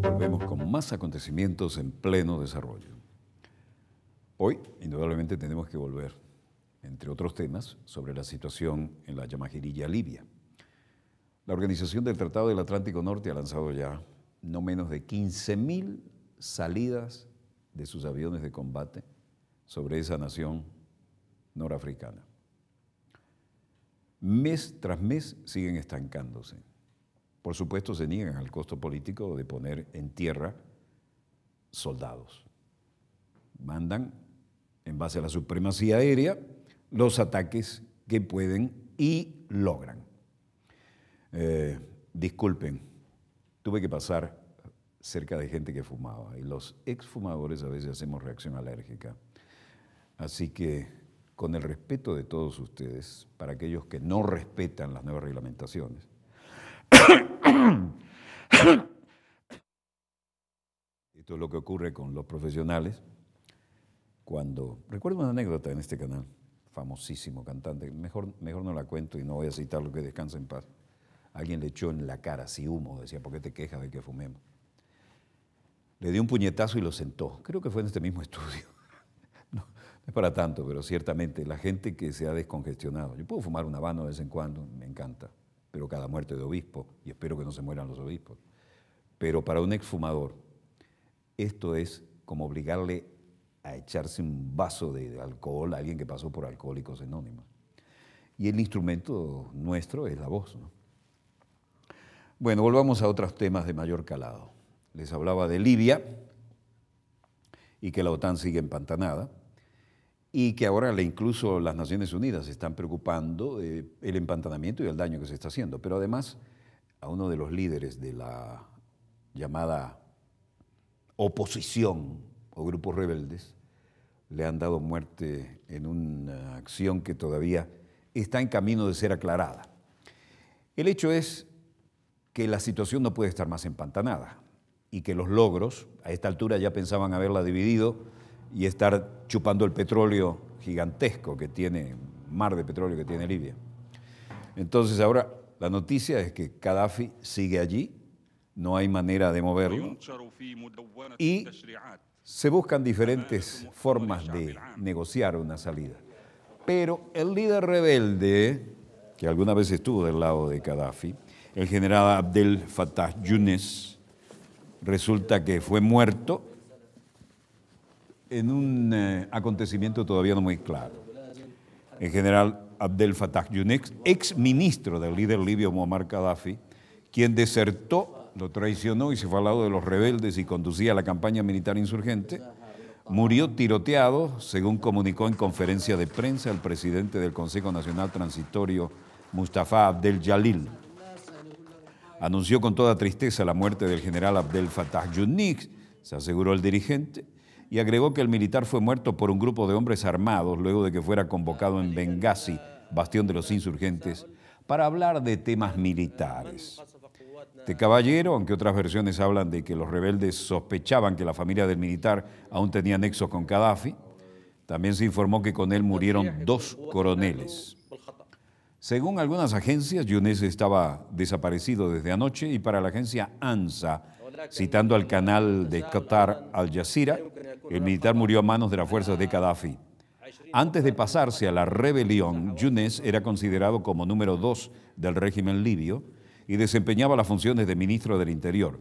Volvemos con más acontecimientos en pleno desarrollo. Hoy, indudablemente, tenemos que volver, entre otros temas, sobre la situación en la Yamahirilla, Libia. La Organización del Tratado del Atlántico Norte ha lanzado ya no menos de 15.000 salidas de sus aviones de combate sobre esa nación norafricana. Mes tras mes siguen estancándose. Por supuesto, se niegan al costo político de poner en tierra soldados. Mandan, en base a la supremacía aérea, los ataques que pueden y logran. Disculpen, tuve que pasar cerca de gente que fumaba y los exfumadores a veces hacemos reacción alérgica. Así que, con el respeto de todos ustedes, para aquellos que no respetan las nuevas reglamentaciones, esto es lo que ocurre con los profesionales cuando... Recuerdo una anécdota en este canal, famosísimo cantante, mejor no la cuento y no voy a citar lo que descansa en paz. Alguien le echó en la cara así humo, decía, ¿por qué te quejas de que fumemos? Le dio un puñetazo y lo sentó. Creo que fue en este mismo estudio. No es para tanto, pero ciertamente la gente que se ha descongestionado. Yo puedo fumar un habano de vez en cuando, me encanta, pero cada muerte de obispo, y espero que no se mueran los obispos. Pero para un exfumador, esto es como obligarle a echarse un vaso de alcohol a alguien que pasó por Alcohólicos Anónimos. Y el instrumento nuestro es la voz, ¿no? Bueno, volvamos a otros temas de mayor calado. Les hablaba de Libia y que la OTAN sigue empantanada y que ahora incluso las Naciones Unidas se están preocupando del empantanamiento y el daño que se está haciendo. Pero además, a uno de los líderes de la llamada oposición o grupos rebeldes le han dado muerte en una acción que todavía está en camino de ser aclarada. El hecho es que la situación no puede estar más empantanada y que los logros, a esta altura ya pensaban haberla dividido y estar chupando el petróleo gigantesco que tiene, mar de petróleo que tiene Libia. Entonces ahora la noticia es que Gaddafi sigue allí, no hay manera de moverlo y se buscan diferentes formas de negociar una salida. Pero el líder rebelde, que alguna vez estuvo del lado de Gaddafi, el general Abdel Fattah Younes, resulta que fue muerto en un acontecimiento todavía no muy claro. El general Abdel Fattah Younes, ex ministro del líder libio Muammar Gaddafi, quien desertó, lo traicionó y se fue al lado de los rebeldes y conducía la campaña militar insurgente, murió tiroteado, según comunicó en conferencia de prensa el presidente del Consejo Nacional Transitorio, Mustafa Abdel Jalil. Anunció con toda tristeza la muerte del general Abdel Fattah Younes, se aseguró el dirigente, y agregó que el militar fue muerto por un grupo de hombres armados luego de que fuera convocado en Benghazi, bastión de los insurgentes, para hablar de temas militares. Este caballero, aunque otras versiones hablan de que los rebeldes sospechaban que la familia del militar aún tenía nexos con Gaddafi, también se informó que con él murieron 2 coroneles. Según algunas agencias, Younes estaba desaparecido desde anoche y para la agencia ANSA, citando al canal de Qatar Al Jazeera, el militar murió a manos de las fuerzas de Gaddafi. Antes de pasarse a la rebelión, Younes era considerado como número 2 del régimen libio y desempeñaba las funciones de ministro del Interior.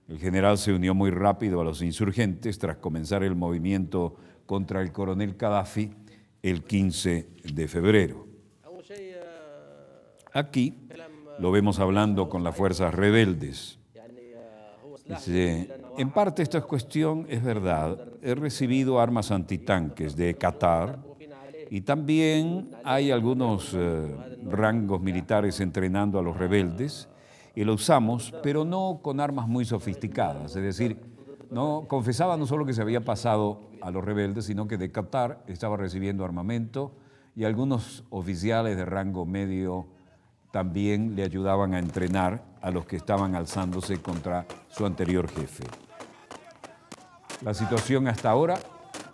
El general se unió muy rápido a los insurgentes tras comenzar el movimiento contra el coronel Gaddafi el 15 de febrero. Aquí lo vemos hablando con las fuerzas rebeldes. Dice, en parte esta cuestión es verdad, he recibido armas antitanques de Qatar y también hay algunos rangos militares entrenando a los rebeldes y lo usamos, pero no con armas muy sofisticadas, es decir, no confesaba no solo que se había pasado a los rebeldes, sino que de Qatar estaba recibiendo armamento y algunos oficiales de rango medio también le ayudaban a entrenar a los que estaban alzándose contra su anterior jefe. La situación hasta ahora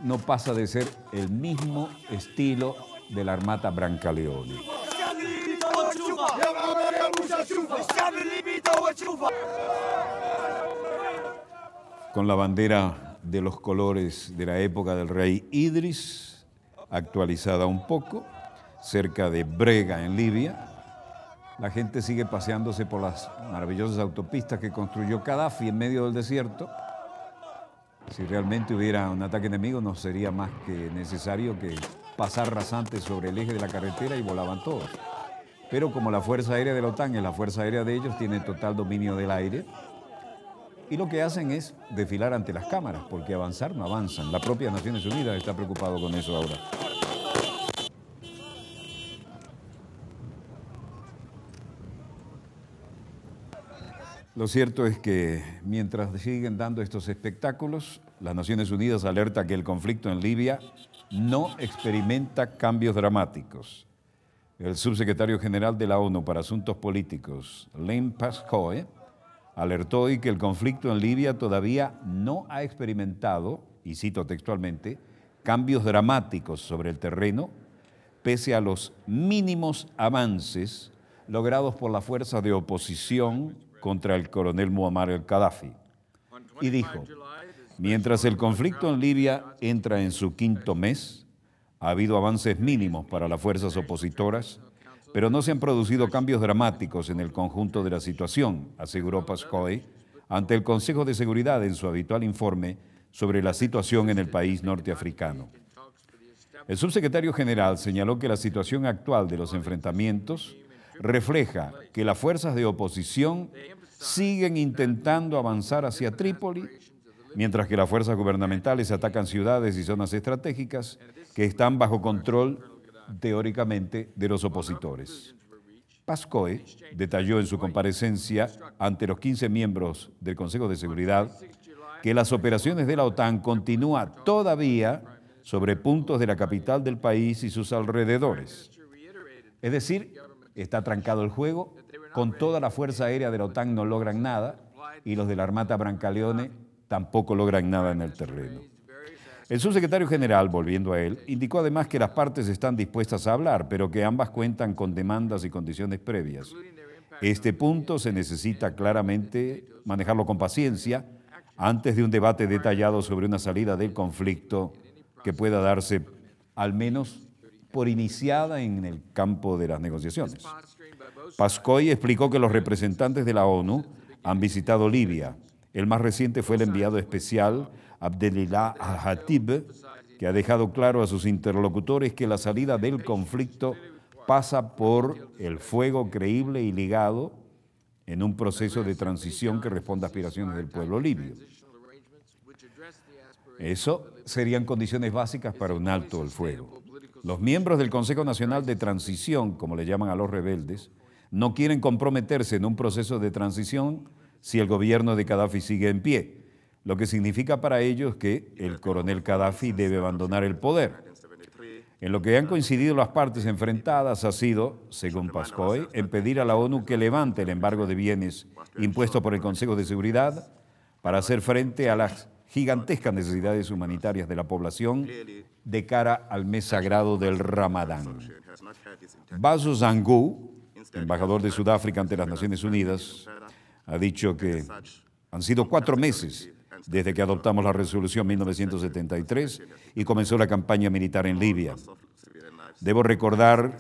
no pasa de ser el mismo estilo de la Armata Brancaleone. Con la bandera de los colores de la época del rey Idris, actualizada un poco, cerca de Brega, en Libia. La gente sigue paseándose por las maravillosas autopistas que construyó Gaddafi en medio del desierto. Si realmente hubiera un ataque enemigo, no sería más que necesario que pasar rasante sobre el eje de la carretera y volaban todos. Pero como la Fuerza Aérea de la OTAN es la Fuerza Aérea de ellos, tiene total dominio del aire. Y lo que hacen es desfilar ante las cámaras, porque avanzar no avanzan. La propia Naciones Unidas está preocupado con eso ahora. Lo cierto es que mientras siguen dando estos espectáculos, las Naciones Unidas alerta que el conflicto en Libia no experimenta cambios dramáticos. El subsecretario general de la ONU para Asuntos Políticos, Len Pascoe, alertó hoy que el conflicto en Libia todavía no ha experimentado, y cito textualmente, cambios dramáticos sobre el terreno, pese a los mínimos avances logrados por las fuerzas de oposición contra el coronel Muammar al-Gaddafi. Y dijo, mientras el conflicto en Libia entra en su quinto mes, ha habido avances mínimos para las fuerzas opositoras, pero no se han producido cambios dramáticos en el conjunto de la situación, aseguró Pascoe ante el Consejo de Seguridad en su habitual informe sobre la situación en el país norteafricano. El subsecretario general señaló que la situación actual de los enfrentamientos refleja que las fuerzas de oposición siguen intentando avanzar hacia Trípoli, mientras que las fuerzas gubernamentales atacan ciudades y zonas estratégicas que están bajo control teóricamente de los opositores. Pascoe detalló en su comparecencia ante los 15 miembros del Consejo de Seguridad que las operaciones de la OTAN continúan todavía sobre puntos de la capital del país y sus alrededores. Es decir, está trancado el juego, con toda la fuerza aérea de la OTAN no logran nada y los de la Armata Brancaleone tampoco logran nada en el terreno. El subsecretario general, volviendo a él, indicó además que las partes están dispuestas a hablar, pero que ambas cuentan con demandas y condiciones previas. Este punto se necesita claramente manejarlo con paciencia antes de un debate detallado sobre una salida del conflicto que pueda darse al menos por iniciada en el campo de las negociaciones. Pascoe explicó que los representantes de la ONU han visitado Libia. El más reciente fue el enviado especial Abdelilah al-Hatib, que ha dejado claro a sus interlocutores que la salida del conflicto pasa por el fuego creíble y ligado en un proceso de transición que responda a aspiraciones del pueblo libio. Eso serían condiciones básicas para un alto el fuego. Los miembros del Consejo Nacional de Transición, como le llaman a los rebeldes, no quieren comprometerse en un proceso de transición si el gobierno de Gaddafi sigue en pie, lo que significa para ellos que el coronel Gaddafi debe abandonar el poder. En lo que han coincidido las partes enfrentadas ha sido, según Pascoe, en pedir a la ONU que levante el embargo de bienes impuesto por el Consejo de Seguridad para hacer frente a las gigantescas necesidades humanitarias de la población de cara al mes sagrado del Ramadán. Basu Zangu, embajador de Sudáfrica ante las Naciones Unidas, ha dicho que han sido 4 meses desde que adoptamos la resolución 1973 y comenzó la campaña militar en Libia. Debo recordar,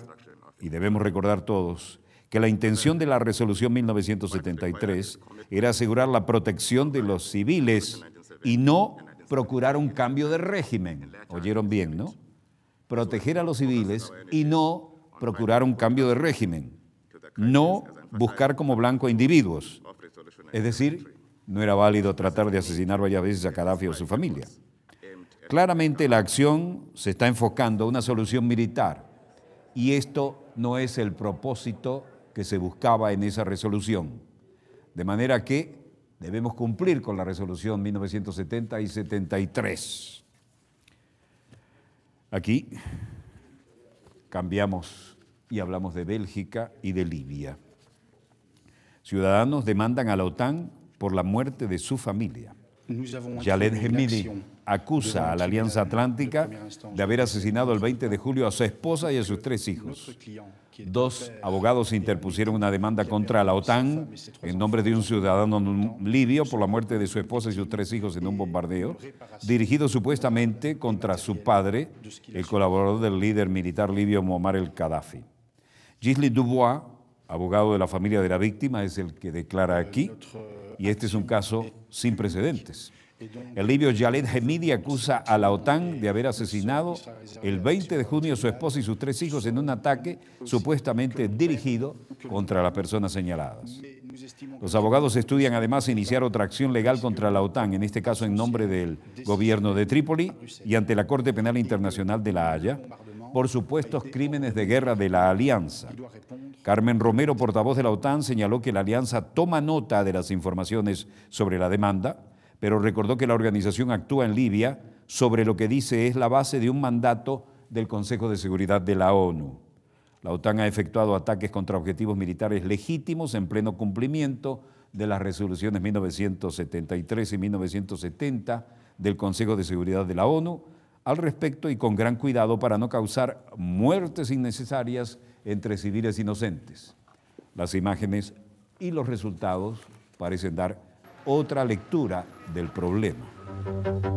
y debemos recordar todos, que la intención de la resolución 1973 era asegurar la protección de los civiles y no procurar un cambio de régimen. ¿Oyeron bien, no? Proteger a los civiles y no procurar un cambio de régimen. No buscar como blanco a individuos. Es decir, no era válido tratar de asesinar varias veces a Gaddafi o su familia. Claramente la acción se está enfocando a una solución militar y esto no es el propósito que se buscaba en esa resolución. De manera que debemos cumplir con la resolución 1970 y 73. Aquí cambiamos y hablamos de Bélgica y de Libia. Ciudadanos demandan a la OTAN por la muerte de su familia. Jaled Hemidi acusa a la Alianza Atlántica de haber asesinado el 20 de julio a su esposa y a sus 3 hijos. 2 abogados interpusieron una demanda contra la OTAN en nombre de un ciudadano libio por la muerte de su esposa y sus 3 hijos en un bombardeo, dirigido supuestamente contra su padre, el colaborador del líder militar libio Muammar el-Gaddafi. Gisli Dubois, abogado de la familia de la víctima, es el que declara aquí, y este es un caso sin precedentes. El libio Khaled Hemidi acusa a la OTAN de haber asesinado el 20 de junio a su esposa y sus 3 hijos en un ataque supuestamente dirigido contra las personas señaladas. Los abogados estudian además iniciar otra acción legal contra la OTAN, en este caso en nombre del gobierno de Trípoli y ante la Corte Penal Internacional de La Haya, por supuestos crímenes de guerra de la Alianza. Carmen Romero, portavoz de la OTAN, señaló que la Alianza toma nota de las informaciones sobre la demanda, pero recordó que la organización actúa en Libia sobre lo que dice es la base de un mandato del Consejo de Seguridad de la ONU. La OTAN ha efectuado ataques contra objetivos militares legítimos en pleno cumplimiento de las resoluciones 1973 y 1970 del Consejo de Seguridad de la ONU al respecto y con gran cuidado para no causar muertes innecesarias entre civiles inocentes. Las imágenes y los resultados parecen dar otra lectura del problema.